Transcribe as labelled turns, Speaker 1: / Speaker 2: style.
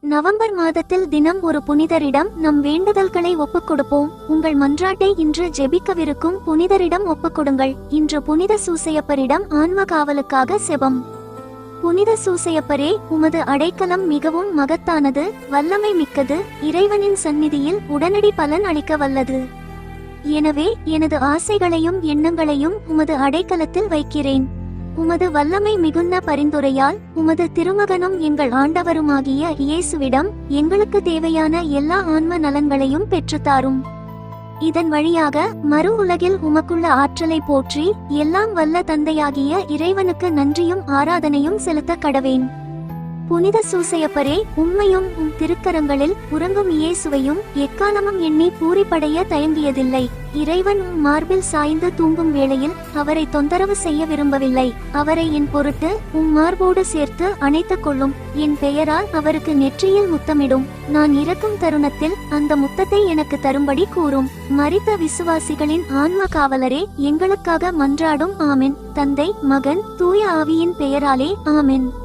Speaker 1: November மாதத்தில் தினம் ஒரு புனிதரிடம் நம் வேண்டுதல்களை ஒப்புக் கொடுப்போம். உங்கள் மன்றாட்டை இன்று ஜெபிக்கவிருக்கும் புனிதரிடம் ஒப்புக்கொடுங்கள். இன்று புனித சூசையப்பரிடம் ஆன்ம காவலுக்காக செபம். புனித சூசையப்பரே, உமது அடைக்கலம் மிகவும் மகத்தானது, வல்லமை மிக்கது, இறைவனின் சந்நிதியில் உடனடி பலன் அளிக்க வல்லது. எனவே எனது ஆசைகளையும் எண்ணங்களையும் உமது அடைக்கலத்தில் வைக்கிறேன். உமது வல்லமை மிகுந்த பரிந்துரையால் உமது திருமகனும் எங்கள் ஆண்டவருமாகிய இயேசுவிடம் எங்களுக்கு தேவையான எல்லா ஆன்ம நலன்களையும் பெற்றுத்தாரும். இதன் வழியாக மறு உலகில் உமக்குள்ள ஆற்றலை போற்றி எல்லாம் வல்ல தந்தையாகிய இறைவனுக்கு நன்றியும் ஆராதனையும் செலுத்த கடவேன். புனித சூசையப்பரே, உம்மையும் உம் திருக்கரங்களில் உறங்கும் இயேசுவையும் எக்காலமும் எண்ணி பூரிப்படைய தயங்கியதில்லை. இறைவன் உம் மார்பில் சாய்ந்து தூங்கும் வேளையில் அவரை தொந்தரவு செய்ய விரும்பவில்லை. அவரை என் பொருட்டு உம் மார்போடு சேர்த்து அணைத்துக் கொள்ளும். என் பெயரால் அவருக்கு நெற்றியில் முத்தமிடும். நான் இறக்கும் தருணத்தில் அந்த முத்தத்தை எனக்கு தரும்படி கூறும். மரித்த விசுவாசிகளின் ஆன்ம காவலரே, எங்களுக்காக மன்றாடும். ஆமென். தந்தை, மகன், தூய ஆவியின் பெயராலே ஆமென்.